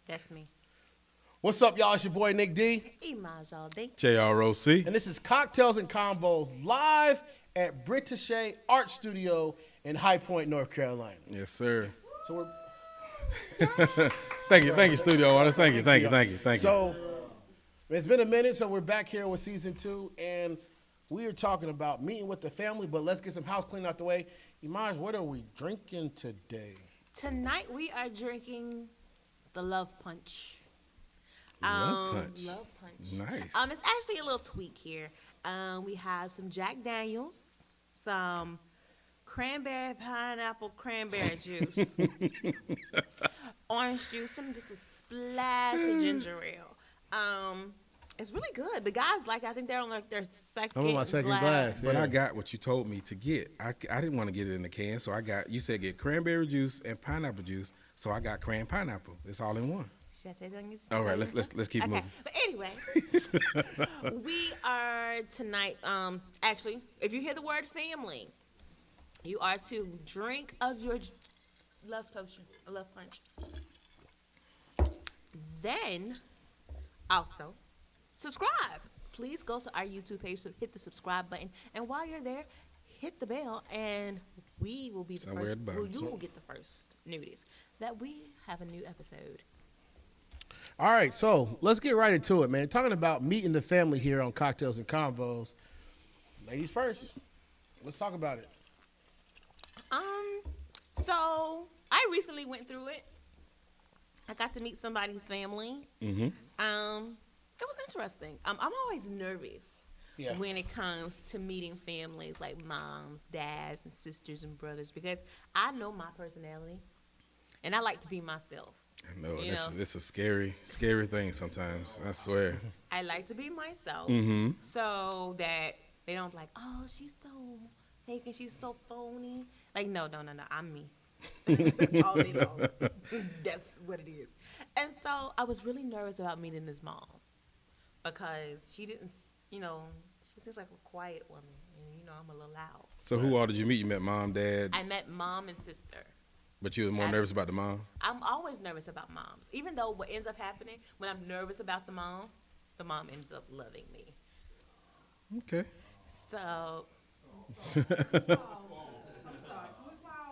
That's me. What's up, y'all? It's your boy Nick D. Imaj all day. JROC. And this is Cocktails and Convos live at Brthyce Art Studio in High Point, North Carolina. Yes, sir. So Thank you, studio artists. Thank you. So it's been a minute, so we're back here with season 2, and we are talking about meeting with the family, but let's get some house cleaning out the way. Imaj, what are we drinking today? Tonight we are drinking the Love Punch. Love punch. Love Punch. Nice. It's actually a little tweak here. We have some Jack Daniels, some cranberry pineapple cranberry juice, orange juice, and just a splash of ginger ale. It's really good. The guys I think they're on their second I'm on my second glass. But I got what you told me to get. I didn't want to get it in the can, so you said get cranberry juice and pineapple juice, so I got cran pineapple. It's all in one. All right, let's keep moving. But anyway, we are tonight. Actually, if you hear the word family, you are to drink of your love potion, a love punch. Then, also, subscribe. Please go to our YouTube page to hit the subscribe button, and while you're there, hit the bell, and we will be the first. You will get the first notice that we have a new episode. All right, so let's get right into it, man. Talking about meeting the family here on Cocktails and Convos. Ladies first. Let's talk about it. So I recently went through it. I got to meet somebody's family. Mm-hmm. It was interesting. I'm always nervous when it comes to meeting families like moms, dads, and sisters and brothers because I know my personality, and I like to be myself. I know, it's a scary thing sometimes. I swear. I like to be myself so that they don't be like, oh, she's so fake and she's so phony. Like, no, I'm me. All day long. That's what it is. And so I was really nervous about meeting this mom because she didn't, she seems like a quiet woman. And, I'm a little loud. So who all did you meet? You met mom, dad? I met mom and sister. But you were more nervous about the mom? I'm always nervous about moms. Even though what ends up happening, when I'm nervous about the mom ends up loving me. Okay. So.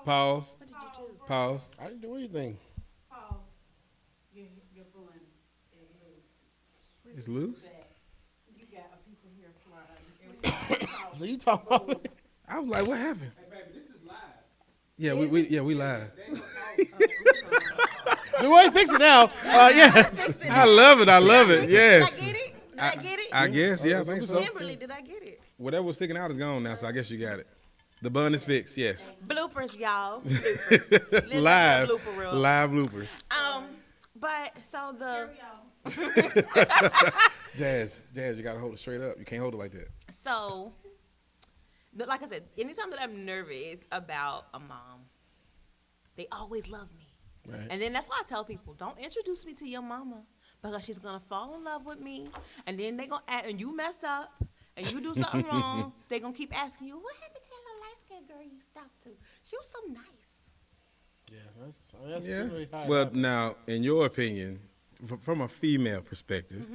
Pause. What did you do? Pause. I didn't do anything. Pause. Your bun is loose. It's loose? You got people here flying. So you talking about I was like, what happened? Hey, baby, this is live. Yeah, we live. We want to fix it now. Yeah. I love it. Yes. Did I get it? I guess, yeah, I think so. Kimberly, did I get it? Whatever was sticking out is gone now, so I guess you got it. The bun is fixed, yes. Bloopers, y'all. Bloopers. Live Blooper reel. bloopers. But so the Jazz, you gotta hold it straight up. You can't hold it like that. so like I said, anytime that I'm nervous about a mom, they always love me. Right. And then that's why I tell people, don't introduce me to your mama because she's gonna fall in love with me, and then they gonna and you mess up and you do something wrong. They gonna keep asking you, what happened to that little light skinned girl you talked to? She was so nice. Yeah, that's really high. Well, now, in your opinion, from a female perspective,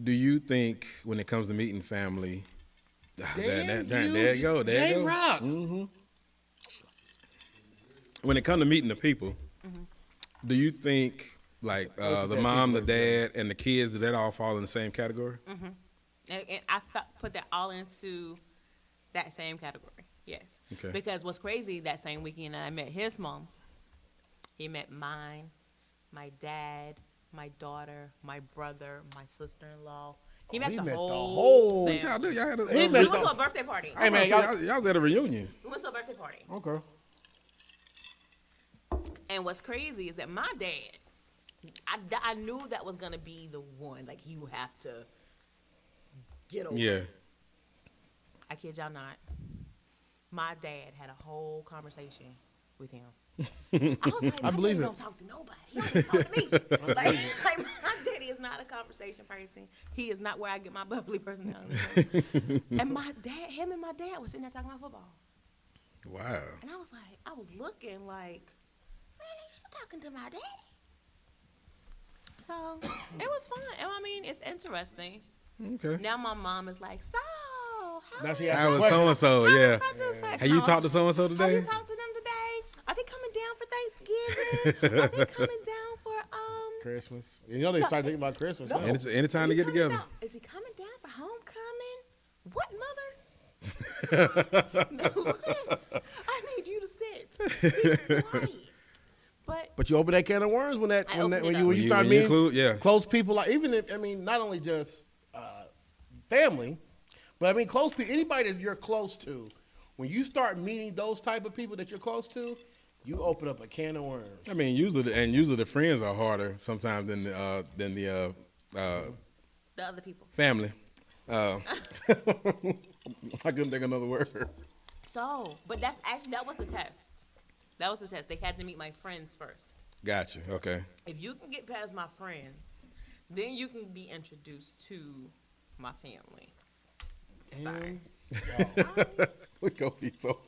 do you think when it comes to meeting family, there you go. J-Rock. Mm-hmm. When it comes to meeting the people, do you think like the mom, the dad, and the kids, do that all fall in the same category? And I put that all into that same category, yes. Okay. Because what's crazy, that same weekend I met his mom, he met mine, my dad, my daughter, my brother, my sister-in-law. He met the whole What family. y'all do? Y'all had a, We went to a birthday party. Hey, man, y'all was at a reunion. We went to a birthday party. Okay. And what's crazy is that my dad, I knew that was going to be the one. Like, he would have to get over. Yeah. I kid y'all not. My dad had a whole conversation with him. I was like, I believe my it. daddy don't talk to nobody. He don't talk to me. like, my daddy is not a conversation person. He is not where I get my bubbly personality from. And him and my dad was sitting there talking about football. Wow. And I was looking like, man, you talking to my daddy? So it was fun. And I mean, it's interesting. Okay. Now my mom is like, so Now she How asks was so and so? Yeah. Have Have you talked to so and so Have you today? talked to them today? Are they coming down for Thanksgiving? Are they coming down for Christmas. You know they start thinking about Christmas. No. now. Anytime to get together. Is he coming down for homecoming? What, mother? No. I need you to sit. Be quiet. But you open that can of worms when you start When you meeting include, close people. Like even if not only just family, but I mean close people. Anybody that you're close to, when you start meeting those type of people that you're close to, you open up a can of worms. I mean, usually the friends are harder sometimes than the other people. family. I couldn't think of another word. So, but that was the test. That was the test. They had to meet my friends first. Gotcha. Okay. If you can get past my friends, then you can be introduced to my family. Sorry. We go be so.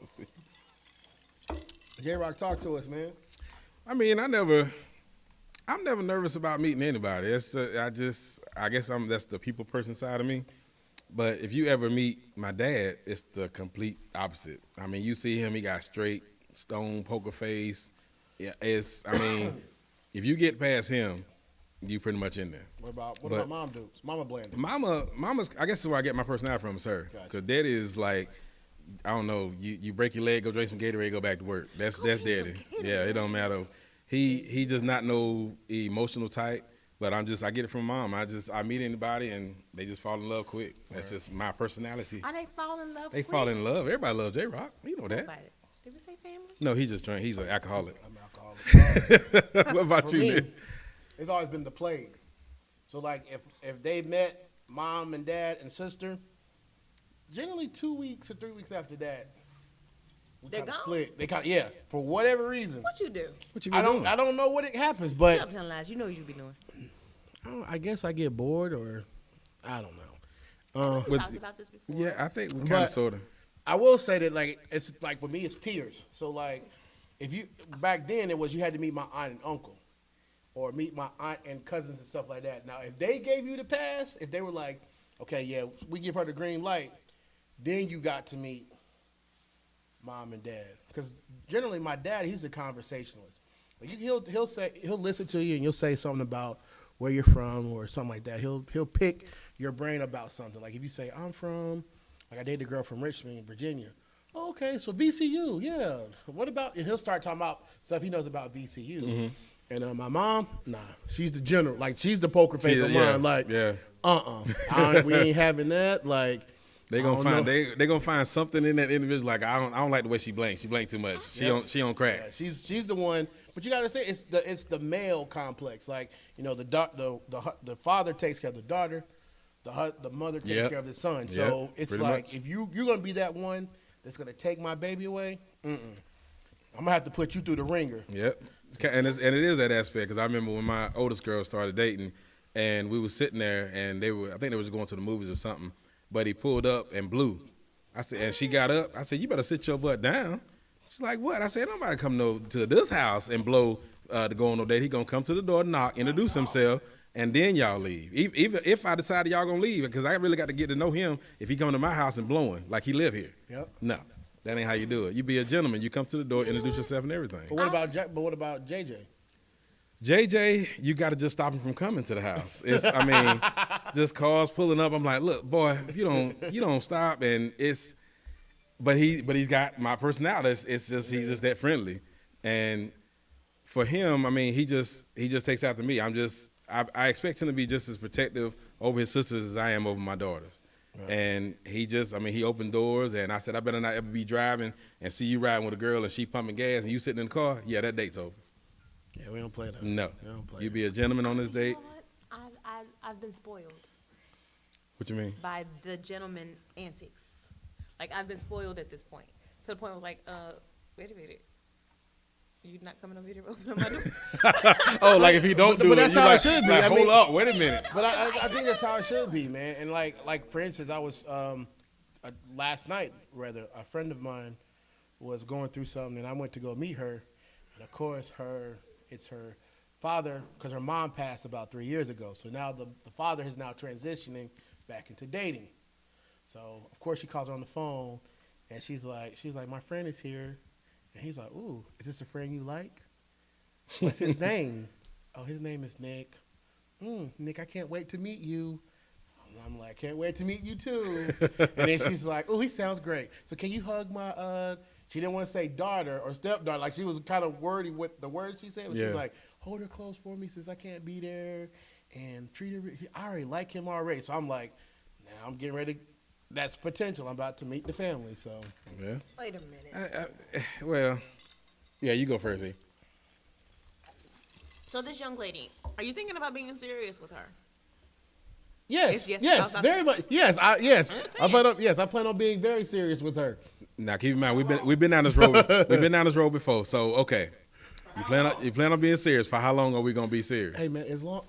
J-Rock, talk to us, man. I mean, I'm never nervous about meeting anybody. It's I guess that's the people person side of me. But if you ever meet my dad, it's the complete opposite. I mean, you see him, he got straight, stone, poker face. Yeah, if you get past him, you pretty much in there. What about mom dudes? Mama bland. Mama's, I guess is where I get my personality from, is her. Gotcha. Because daddy is like, I don't know, you break your leg, go drink some Gatorade, go back to work. That's daddy. Yeah, it don't matter. He just not no emotional type. But I get it from mom. I meet anybody and they just fall in love quick. That's just my personality. Are they fall in love? They fall in love. Everybody loves J-Rock. You know that. Did we say family? No, he's just drunk. He's an alcoholic. I'm alcoholic. What about For you, me, Nick? it's always been the plague. So like if they met mom and dad and sister, generally 2 weeks or 3 weeks after that, They're gone? split. They for whatever reason. What you do? What you been doing? I don't know what it happens, but Stop telling lies. You know what you be doing. I guess I get bored or I don't know. We talked about this before. Yeah, I think we kind of sort of. I will say that like it's like for me it's tears. So like if you back then it was you had to meet my aunt and uncle or meet my aunt and cousins and stuff like that. Now if they gave you the pass, if they were like, okay, yeah, we give her the green light, then you got to meet mom and dad. Because generally my dad, he's the conversationalist. Like he'll listen to you and you'll say something about where you're from or something like that. He'll pick your brain about something. Like if you say, I'm from, like I dated a girl from Richmond, Virginia. Oh, okay, so VCU, yeah. What about, and he'll start talking about stuff he knows about VCU. Mm-hmm. And my mom, nah, she's the general. Like she's the poker face of mine. Like, we ain't having that. Like, They gonna find something in that individual. Like I don't like the way she blinks. She blinks too much. She don't crack. Yeah, she's the one. But you gotta say it's the male complex. Like the father takes care of the daughter, the mother takes care of the son. So it's like much. If you're gonna be that one that's gonna take my baby away, I'm gonna have to put you through the ringer. Yep, and it is that aspect because I remember when my oldest girl started dating, and we were sitting there, and I think they were just going to the movies or something. But he pulled up and blew. I said, and she got up. I said, you better sit your butt down. She's like, what? I said, nobody come to this house and blow to go on no date. He gonna come to the door, knock, introduce himself, and then y'all leave. Even if I decided y'all gonna leave, because I really got to get to know him if he come to my house and blowing like he live here. Yep. No, that ain't how you do it. You be a gentleman. You come to the door, introduce yourself and everything. But what about JJ? JJ, you got to just stop him from coming to the house. Just cars pulling up. I'm like, look, boy, if you don't stop, and but he's got my personality. It's just he's just that friendly, and for him, I mean, he just takes after me. I expect him to be just as protective over his sisters as I am over my daughters. Right. And he opened doors, and I said, I better not ever be driving and see you riding with a girl and she pumping gas and you sitting in the car. Yeah, that date's over. Yeah, we don't play that. No. We don't play You be a gentleman on this date. You know what? I've been spoiled. What you mean? By the gentleman antics. Like I've been spoiled at this point. To the point I was like, wait a minute. You not coming over here to open up my door? Oh, like if he don't do but it, that's how it should be. Like, hold up, wait a minute. But I think that's how it should be, man. And like for instance, I was last night, rather, a friend of mine was going through something, and I went to go meet her, and of course it's her father, because her mom passed about 3 years ago. So now the father is now transitioning back into dating. So of course she calls her on the phone, and she's like, my friend is here, and he's like, ooh, is this a friend you like? What's his name? Oh, his name is Nick. Nick, I can't wait to meet you. And I'm like, can't wait to meet you too. And then she's like, oh, he sounds great. So can you hug my, she didn't want to say daughter or stepdaughter. Like she was kind of wordy with the words she said. But she was like, hold her close for me since I can't be there. And treat her, I already like him already. So I'm like, now I'm getting ready. That's potential. I'm about to meet the family. So. Yeah. Wait a minute. Well, yeah, you go first, E. So this young lady, are you thinking about being serious with her? Yes, Yes, yes, very much. Yes, I plan on being very serious with her. Now keep in mind we've been down this road. We've been down this road before. So okay, you plan on being serious. For how long are we gonna be serious? Hey man, as long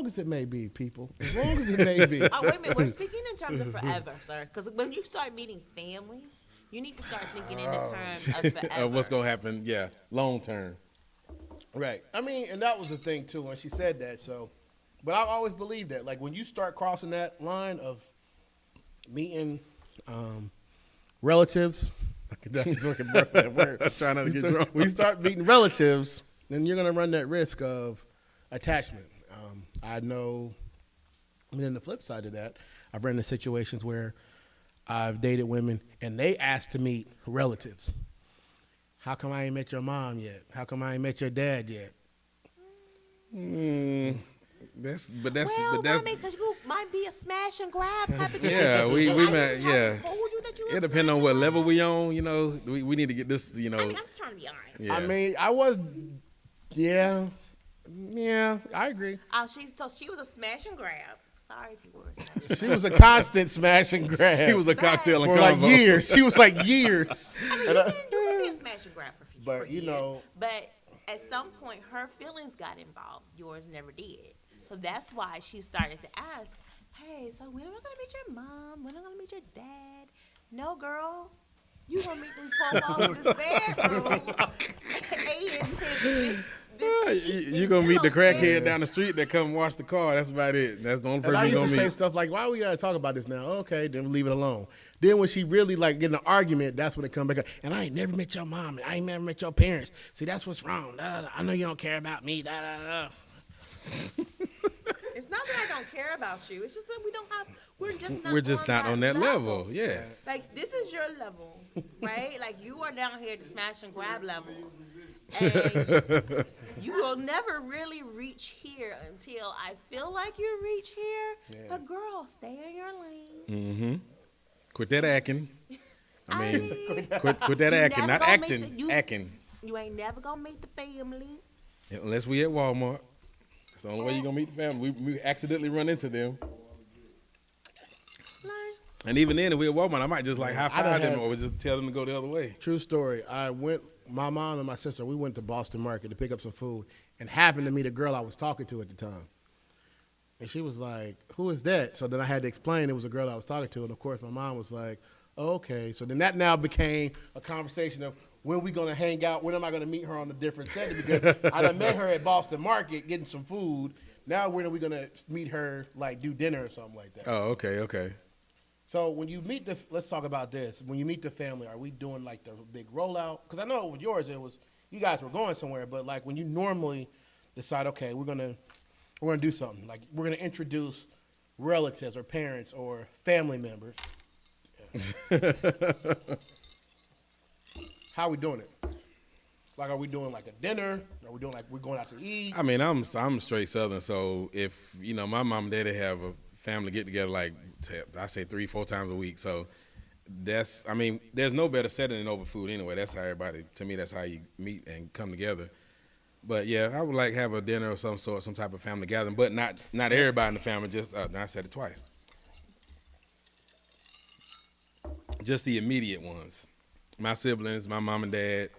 as it may be, people. As long as it may be. Oh wait a minute, we're speaking in terms of forever, sir. Because when you start meeting families, you need to start thinking in the terms of forever. Of what's gonna happen? Yeah, long term. Right. I mean, and that was the thing too when she said that. So, but I've always believed that. Like when you start crossing that line of meeting relatives, I'm trying not to get drunk. When you start meeting relatives, then you're gonna run that risk of attachment. I know. And then the flip side of that, I've run into situations where I've dated women and they asked to meet relatives. How come I ain't met your mom yet? How come I ain't met your dad yet? That's because you might be a smash and grab type of chick. yeah. We met. Yeah. Told you that you It depends on what level we on. You know, we need to get this. You know. I mean, I'm just trying to be honest. Yeah. I mean, I was, yeah, I agree. She was a smash and grab. Sorry if you were a smash and grab. She was a constant smash and grab. She was a cocktail and for like combo. years. She was like years. I mean, you can be a smash and grab for But, for you years. know. But at some point, her feelings got involved. Yours never did. So that's why she started to ask, hey, so when am I going to meet your mom? When am I going to meet your dad? No, girl. You going to meet these four walls in this bedroom. You gonna meet the crackhead down the street that come wash the car. That's about it. That's the only And person I you used gonna to say meet. stuff like, why we got to talk about this now? Okay, then we leave it alone. Then when she really like get in an argument, that's when it come back up. And I ain't never met your mom. And I ain't never met your parents. See, that's what's wrong. I know you don't care about me. It's not that I don't care about you. It's just that We're just not on that level. Yes. Like, this is your level, right? Like, you are down here at the smash and grab level. And you will never really reach here until I feel like you reach here. Yeah. But, girl, stay in your lane. Mm-hmm. Quit that acting. I mean, mean, quit that you acting, never not gonna meet acting. the- Acting. you ain't never gonna meet the family. Unless we at Walmart. That's the only way you gonna meet the family. We accidentally run into them. Like, And even then, if we at Walmart, I might just like high I done five them had- or just tell them to go the other way. True story. My mom and my sister, we went to Boston Market to pick up some food and happened to meet a girl I was talking to at the time. And she was like, who is that? So then I had to explain it was a girl I was talking to. And of course, my mom was like, oh, okay. So then that now became a conversation of when we going to hang out? When am I going to meet her on a different setting? Because I done met her at Boston Market getting some food. Now when are we going to meet her, like do dinner or something like that? Oh, okay. So when you meet let's talk about this. When you meet the family, are we doing like the big rollout? Because I know with yours, it was, you guys were going somewhere, but like when you normally decide, okay, we're gonna do something. Like we're gonna introduce relatives or parents or family members. Yeah. How are we doing it? Like, are we doing like a dinner? Are we doing like we're going out to eat? I mean, I'm straight Southern, so if my mom and daddy have a family get together like I say 3-4 times a week, so there's no better setting than over food anyway. That's how that's how you meet and come together. But yeah, I would like have a dinner of some sort, some type of family gathering, but not everybody in the family. Just I said it twice. Just the immediate ones, my siblings, my mom and dad,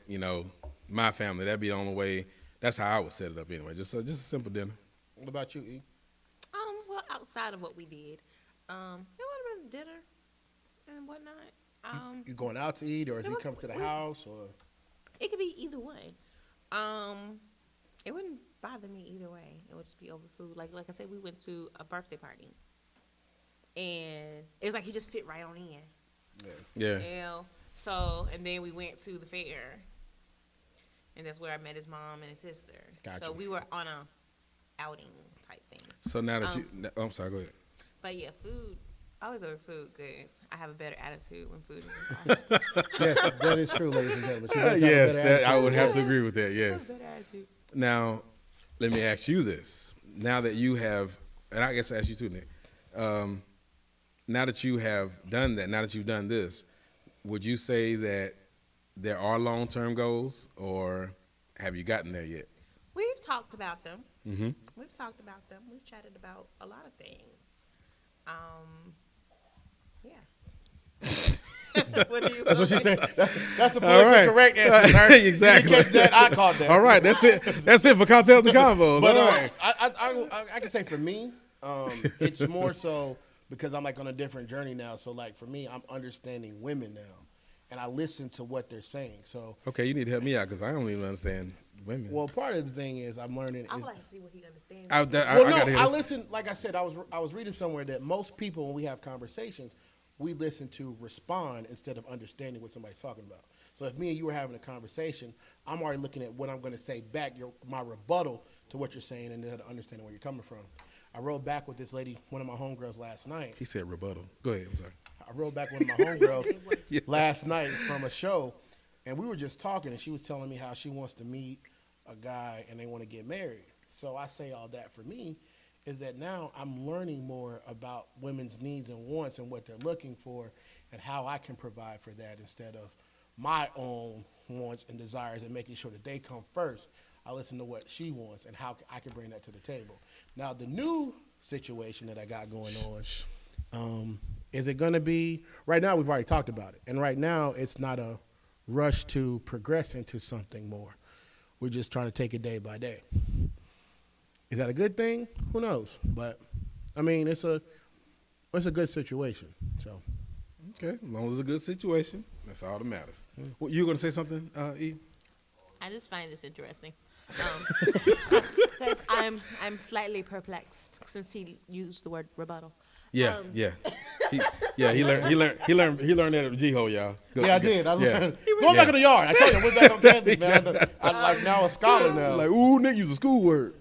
my family. That'd be the only way. That's how I would set it up anyway. Just a simple dinner. What about you, E? well, outside of what we did, it would have been dinner and whatnot. You going out to eat, or is he come to the house, or? It could be either way. It wouldn't bother bother me either way. It would just be over food. Like I said, we went to a birthday party, and it's like he just fit right on in. Yeah. You know? So, and then we went to the fair, and that's where I met his mom and his sister. Gotcha. So we were on a outing type thing. So now that I'm sorry, go ahead. But yeah, food. I always over food because I have a better attitude when food is involved. Yes, that is true, ladies and gentlemen. She does have a Yes, better that, I attitude. would have to agree with that. I have Yes. a better attitude. Now, let me ask you this. Now that you have, and I guess I ask you too, Nick. Now that you have done that, now that you've done this, would you say that there are long-term goals, or have you gotten there yet? We've talked about them. Mm-hmm. We've talked about them. We've chatted about a lot of things. Yeah. What do you? That's what she said. That's the All politically right. correct answer, sir. Exactly. You didn't catch that, I caught that. All right, that's it. That's it for Cocktails and Convos. But All right. I can say for me, it's more so because I'm like on a different journey now. So like for me, I'm understanding women now, and I listen to what they're saying. So Okay, you need to help me out because I don't even understand women. well, part of the thing is I'm learning. I Is, would like to see what he understands. I well, no, gotta hear I this. listen. Like I said, I was reading somewhere that most people when we have conversations, we listen to respond instead of understanding what somebody's talking about. So if me and you were having a conversation, I'm already looking at what I'm going to say back, my rebuttal to what you're saying, and then understanding where you're coming from. I rode back with this lady, one of my homegirls last night. He said rebuttal. Go ahead. I'm sorry. I rode back with one of my homegirls Yeah. last night from a show, and we were just talking, and she was telling me how she wants to meet a guy and they want to get married. So I say all that for me is that now I'm learning more about women's needs and wants and what they're looking for and how I can provide for that instead of my own wants and desires and making sure that they come first. I listen to what she wants and how I can bring that to the table. Now, the new situation that I got going on, is it going to be, right now we've already talked about it, and right now it's not a rush to progress into something more. We're just trying to take it day by day. Is that a good thing? Who knows? But, I mean, it's a good situation, so. Okay, as long as it's a good situation, that's all that matters. Well, you going to say something, E? I just find this interesting. Because I'm slightly perplexed since he used the word rebuttal. Yeah, yeah. He learned that at G-Ho, y'all. Go, Yeah, I go. did. I Yeah. learned. Going back in the yard. I told you, I went back on campus, man. I'm like now a scholar now. Like, ooh, nigga, use a school word.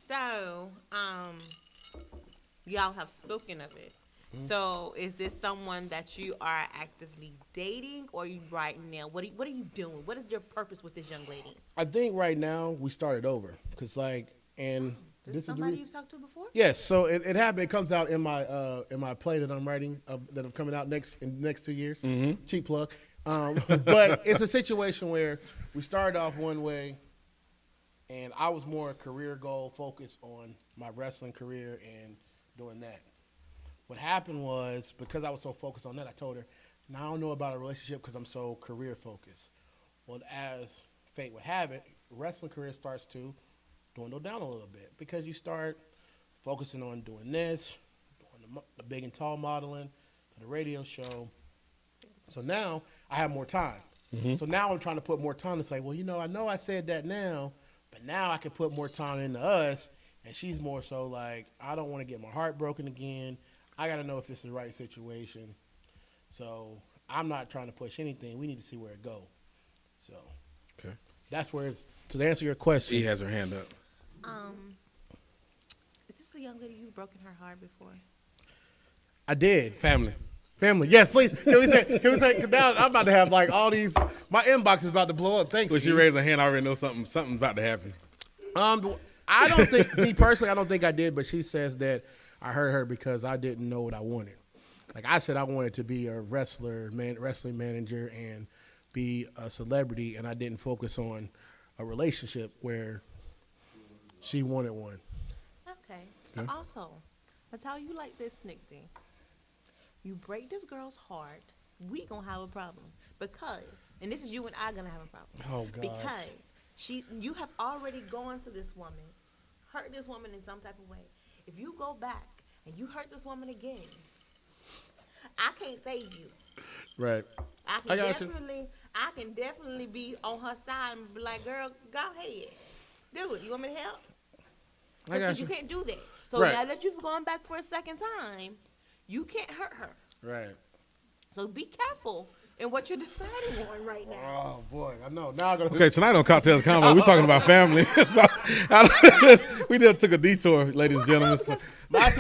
So, y'all have spoken of it. So, is this someone that you are actively dating, or you right now? What are you doing? What is your purpose with this young lady? I think right now we started over because This this is somebody you've talked to before? Yes, so it happened. It comes out in my play that I'm writing that I'm coming out in the next 2 years. Cheap plug, but it's a situation where we started off one way, and I was more career goal focused on my wrestling career and doing that. What happened was because I was so focused on that, I told her, "Now I don't know about a relationship because I'm so career focused." Well, as fate would have it, wrestling career starts to dwindle down a little bit because you start focusing on doing this, doing the big and tall modeling, the radio show. So now I have more time. So now I'm trying to put more time to say, well, I know I said that now, but now I can put more time into us. And she's more so like, I don't want to get my heart broken again. I got to know if this is the right situation. So I'm not trying to push anything. We need to see where it goes. So Okay. that's where it's, to answer your question. E has her hand up. Is this a young lady you've broken her heart before? I did. Family. Family, yes, please. Can we say? Cause now I'm about to have like all these. My inbox is about to blow up. Thanks. When she Steve. raised her hand, I already know something's about to happen. I don't think me personally. I don't think I did, but she says that I hurt her because I didn't know what I wanted. Like I said, I wanted to be a wrestling manager, and be a celebrity, and I didn't focus on a relationship where she wanted one. Okay. So also, that's how you like this Nick thing. You break this girl's heart, we gonna have a problem because, and this is you and I gonna have a problem. Oh gosh. Because you have already gone to this woman, hurt this woman in some type of way. If you go back and you hurt this woman again, I can't save you. Right. I got you. can definitely be on her side and be like, girl, go ahead. Do it. You want me to help? I got Because you. you can't do that. So Right. now that you've gone back for a second time, you can't hurt her. Right. So be careful in what you're deciding on right now. Oh boy, I know. Now I'm gonna. Okay, tonight on Cocktails Convo, we're talking about family. So, we just took a detour, ladies and gentlemen. So, But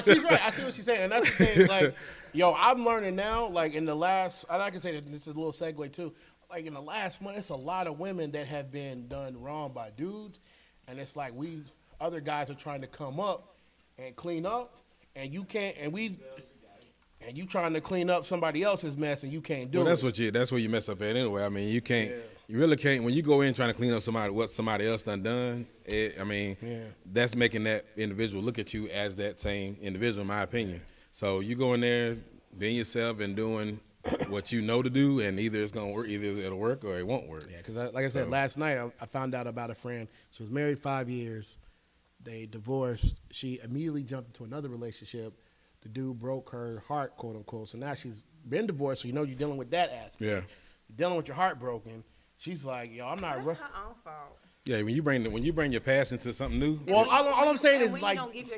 she's right. I see what she's saying, and that's the thing. Like, yo, I'm learning now. Like in the last, and I can say that this is a little segue too. Like in the last month, it's a lot of women that have been done wrong by dudes, and it's like other guys are trying to come up and clean up, and you can't, and you trying to clean up somebody else's mess, and you can't do well, it. that's where you mess up at anyway. I mean, you can't, you really can't. When you go in trying to clean up what somebody else done, that's making that individual look at you as that same individual, in my opinion. So you go in there, being yourself and doing what you know to do, and either it's gonna work, either it'll work or it won't work. Yeah, because like I said, last night I found out about a friend. She was married 5 years. They divorced. She immediately jumped into another relationship. The dude broke her heart, quote unquote. So now she's been divorced. So you know you're dealing with that aspect. Yeah. You're dealing with your heart broken. She's like, yo, I'm not. That's her own fault. Yeah, when you bring your past into something new. Well, all I'm saying And is when like, you don't give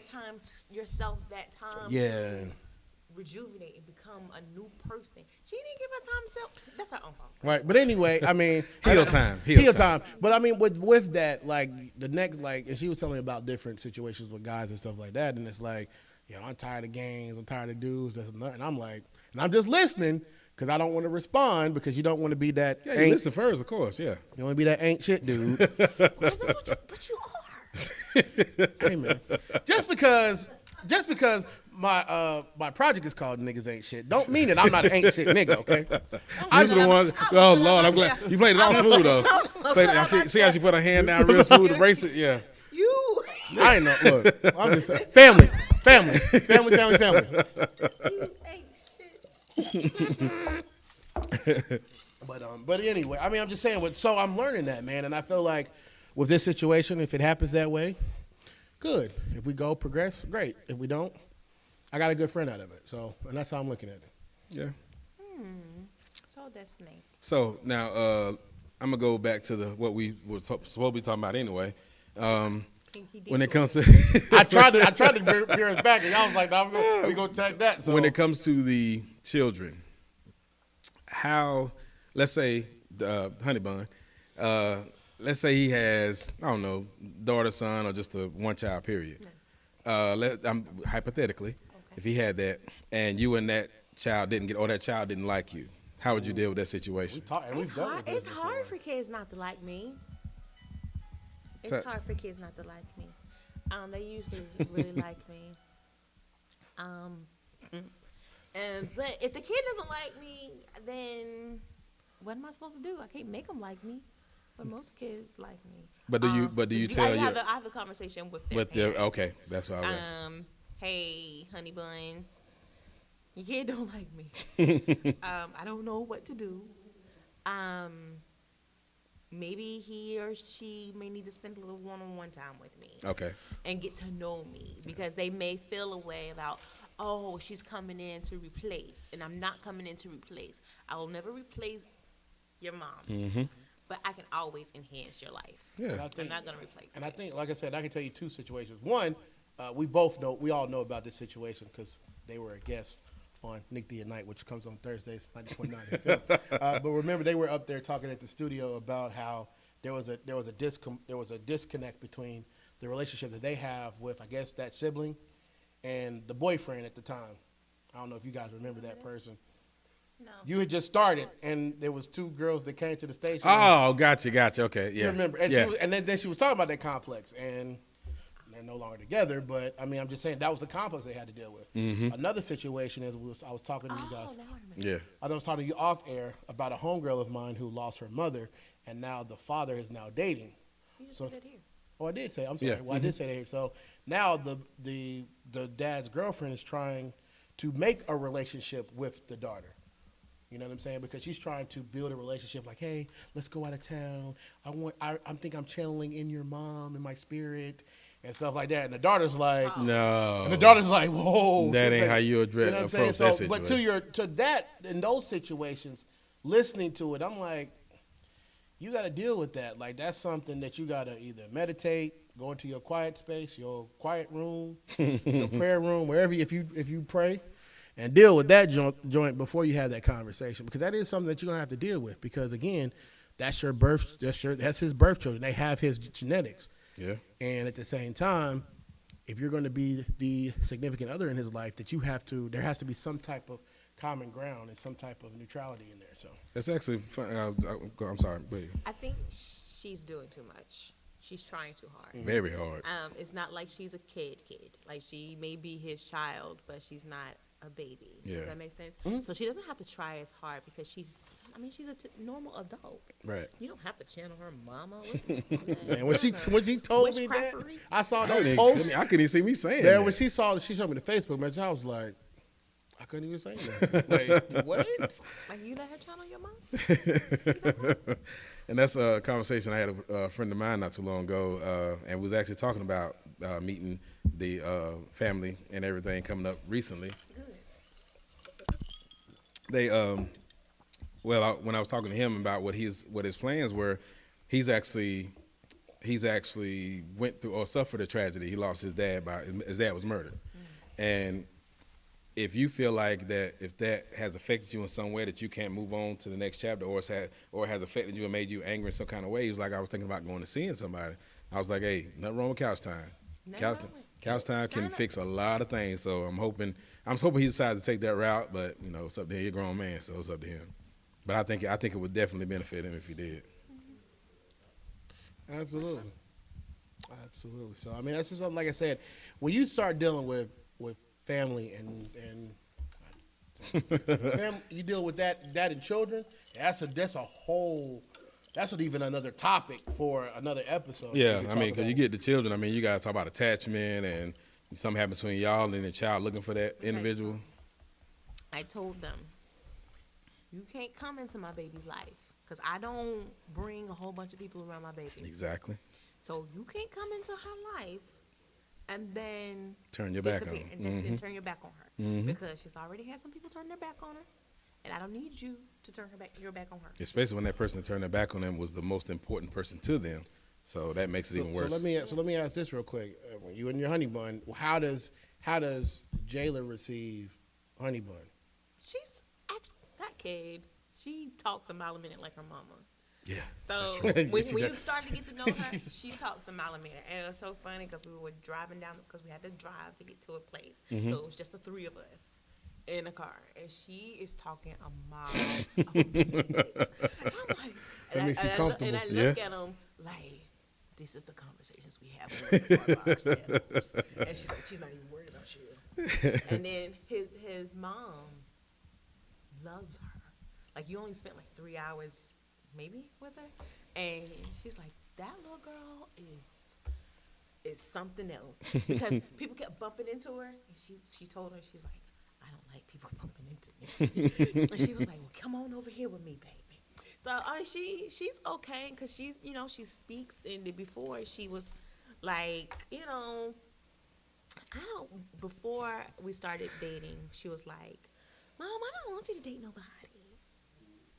yourself that time yeah. to rejuvenate and become a new person. She didn't give her time to self. That's her own fault. Right, but anyway, I mean, Heal time. But I mean, with that, like the next, like, and she was telling me about different situations with guys and stuff like that, and it's like, I'm tired of games, I'm tired of dudes, that's nothing. And I'm like, and I'm just listening because I don't want to respond because you don't want to be that. Yeah, you listen first, of course. Yeah. You want to be that ain't shit dude. Because that's what you are. Hey man, just because my project is called Niggas Ain't Shit, don't mean that I'm not an ain't shit nigga, okay? These are the ones. Oh Lord, I'm glad you played it all smooth though. See how she put her hand down real smooth to brace it. Yeah. You. I ain't know. Look, I'm just saying, family. You ain't shit. But anyway, I mean, I'm just saying. So I'm learning that, man, and I feel like with this situation, if it happens that way, good. If we go progress, great. If we don't, I got a good friend out of it. So, and that's how I'm looking at it. Yeah. So that's Nate. So now I'm gonna go back to what we were supposed to be talking about anyway. When it comes to, I tried to veer us back, and I was like, "No, we gonna take that." So when it comes to the children, how, let's say, Honey Bun, let's say he has, I don't know, daughter, son, or just a one child period. Hypothetically, if he had that, and you and that child didn't get, or that child didn't like you, how would you deal with that situation? It's hard for kids not to like me. It's hard for kids not to like me. They usually really like me. But if the kid doesn't like me, then what am I supposed to do? I can't make them like me. But most kids like me. But do you tell your? I have a conversation with their parents. Okay, that's what I was. Hey, Honey Bun, your kid don't like me. I don't know what to do. Maybe he or she may need to spend a little one-on-one time with me. Okay. And get to know me, because they may feel a way about, oh, she's coming in to replace, and I'm not coming in to replace. I will never replace your mom, but I can always enhance your life. Yeah. I'm not gonna replace. And I think, like I said, I can tell you two situations. One, we all know about this situation because they were a guest on Nick D at Night, which comes on Thursdays, 90.9 FM. But remember, they were up there talking at the studio about how there was a disconnect between the relationship that they have with, I guess, that sibling and the boyfriend at the time. I don't know if you guys remember that person. No. You had just started, and there was two girls that came to the station. Oh, gotcha. Okay, yeah. You remember? And then she was talking about that complex, and they're no longer together. But I mean, I'm just saying that was the complex they had to deal with. Another situation is I was talking to you guys. Now I remember. Yeah. I was talking to you off air about a homegirl of mine who lost her mother, and now the father is now dating. You just So- said it here. Oh, I did say. I'm sorry. Yeah. Well, I did say that here. So now the dad's girlfriend is trying to make a relationship with the daughter. You know what I'm saying? Because she's trying to build a relationship. Like, hey, let's go out of town. I think I'm channeling in your mom in my spirit and stuff like that. And the daughter's like, No. and the daughter's like, whoa. That It's ain't like, how you know what I'm saying? approach that So, but situation. to that, in those situations, listening to it, I'm like, you got to deal with that. Like, that's something that you got to either meditate, go into your quiet space, your quiet room, your prayer room, wherever if you pray, and deal with that joint before you have that conversation, because that is something that you're gonna have to deal with. Because again, that's his birth children. They have his genetics. Yeah. And at the same time, if you're going to be the significant other in his life, there has to be some type of common ground and some type of neutrality in there. So It's actually fun. I'm sorry. But I think she's doing too much. She's trying too hard. very hard. It's not like she's a kid. Like, she may be his child, but she's not a baby. Yeah. Does that make sense? Mm-hmm. So she doesn't have to try as hard because she's a normal adult. right. You don't have to channel her mama. And when she told me that, Witchcraftery? I saw I that post. couldn't even see me saying There that. when she showed me the Facebook message, I was like, I couldn't even say that. Like, what? Like, you let her channel your mom? And that's a conversation I had with a friend of mine not too long ago, and was actually talking about meeting the family and everything coming up recently. They, when I was talking to him about what his plans were, he's actually went through or suffered a tragedy. He lost his dad his dad was murdered, and if you feel like that, if that has affected you in some way that you can't move on to the next chapter, or has affected you and made you angry in some kind of way, he was like, I was thinking about going to seeing somebody. I was like, hey, nothing wrong with couch time. Couch time can fix a lot of things. So I'm hoping he decides to take that route, but it's up to him. He's a grown man, so it's up to him. But I think it would definitely benefit him if he did. Absolutely. So I mean, that's just something, like I said, when you start dealing with family and family, you deal with that and children. That's even another topic for another episode. Yeah, I mean, because you get the children. I mean, you got to talk about attachment and something happens between y'all and the child looking for that individual. I told them, you can't come into my baby's life because I don't bring a whole bunch of people around my baby. Exactly. So you can't come into her life and then Turn your back on her. and then turn your back on her because she's already had some people turn their back on her, and I don't need you to turn your back on her. Especially when that person that turned their back on them was the most important person to them. So that makes it even worse. So let me ask this real quick. When you and your honey bun, how does Jayla receive honey bun? She's that kid. She talks a mile a minute like her mama. Yeah. So when you start to get to know her, she talks a mile a minute, and it was so funny because we were driving down because we had to drive to get to a place. So it was just the three of us in a car, and she is talking a mile a minute. I'm like, and I look at him like, this is the conversations we have about ourselves, and she's like, she's not even worried about you. And then his mom loves her. Like, you only spent like 3 hours maybe with her, and she's like, that little girl is something else, because people kept bumping into her, and she told her, she's like, I don't like people bumping into me. And she was like, well, come on over here with me, baby. So she's okay, because she speaks, and before she was like, before we started dating, she was like, Mom, I don't want you to date nobody.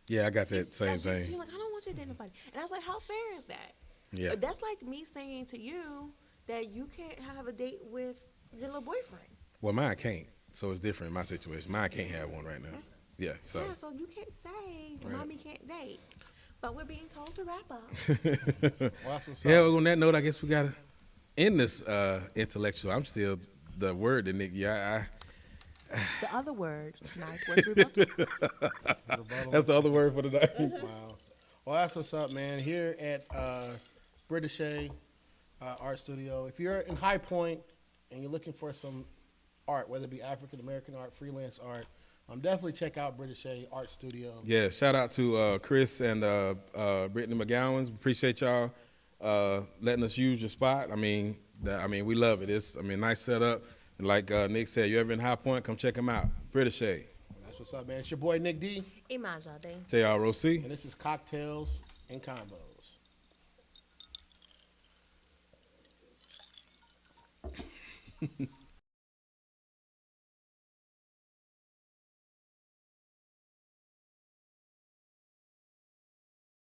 Yeah, I got that same thing. She was like, I don't want you to date nobody. And I was like, how fair is that? Yeah. That's like me saying to you that you can't have a date with your little boyfriend. Well, mine can't, so it's different in my situation. Mine can't have one right now. Yeah, so. Yeah, so you can't say mommy can't date. But we're being told to wrap up. Yeah, well, on that note, I guess we got to end this intellectual. I'm still the word that Nick, The other word tonight was rebuttal. That's the other word for the night. Wow. Well, that's what's up, man. Here at Brthyce Art Studio. If you're in High Point and you're looking for some art, whether it be African American art, freelance art, definitely check out Brthyce Art Studio. Yeah, shout out to Chris and Brittany McGowan. Appreciate y'all letting us use your spot. I mean, we love it. It's nice setup. And like Nick said, you ever in High Point, come check them out. Brthyce. That's what's up, man. It's your boy Nick D. Imajade. J.R. Rossi. And this is Cocktails and Convos.